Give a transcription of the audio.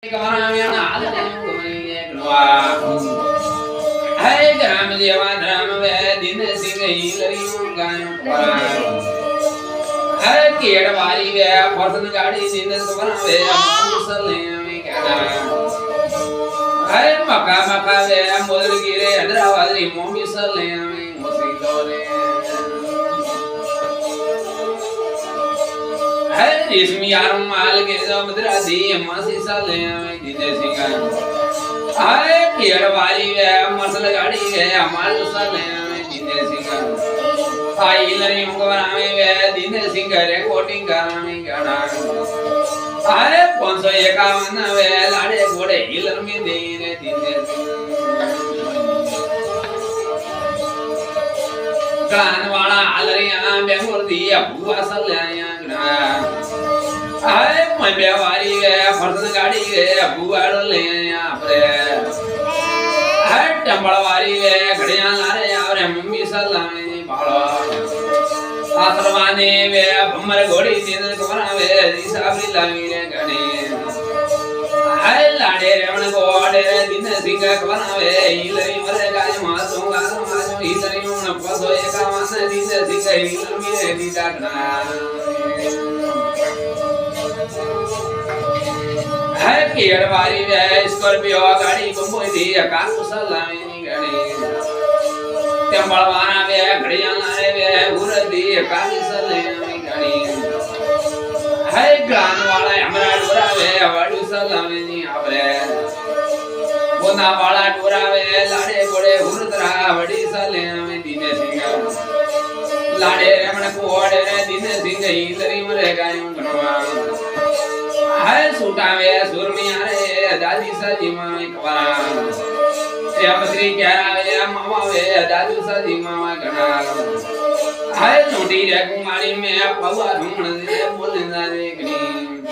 Hey, Gram Deva Dram, Din Singh, Hey, Kiadvari, Porton Gardis in the Summer, Hey, Macamaka, Mother and Ravali, Momisalam, Hey, is me Aram Malgis of Drasi, Masisalam, Dinesigan. Hey, Kiadvari, Masalagadi, Amalusalam, Dinesigan. I learn Dinesinger, recording Garami Gana. I Ponso Yakavana, well, I would a healer me Ganwala, Alaria, Bemurdi, Buasalaya. I my Bevari, Person Gadi, Buadolea, I Tambavari, Gadiana, Misalami, Pala. Asravani, Pumaragodi, Corave, Isabella, Gani. I landed on a god, didn't sing a Corave, Hilary Maragamasonga, Hilary Pasoyaka, didn't sing a Hilary Kiadvari, Scorpio, Gadi, Kumudi, a Kakusalami, Gadi. Tembalavana, Gadiana, Uradi, a Kakisalami, Gadi. Hey, Granwala, Amaradura, what you salami, Abre. Bonavala, Durave, Lade, Bode, Urudra, what is Salami, Dinesinger. Lade, Ramanaku, Dinesinger, Hilary Maragayam. Hai Sutave, Surmiare, Dadisa Jima, Kavan. Yapatri Kaya, Mama, Dadisa Jima, Kanal. Hai Noti, Kumari, Mea, Pava, Mulina, Green.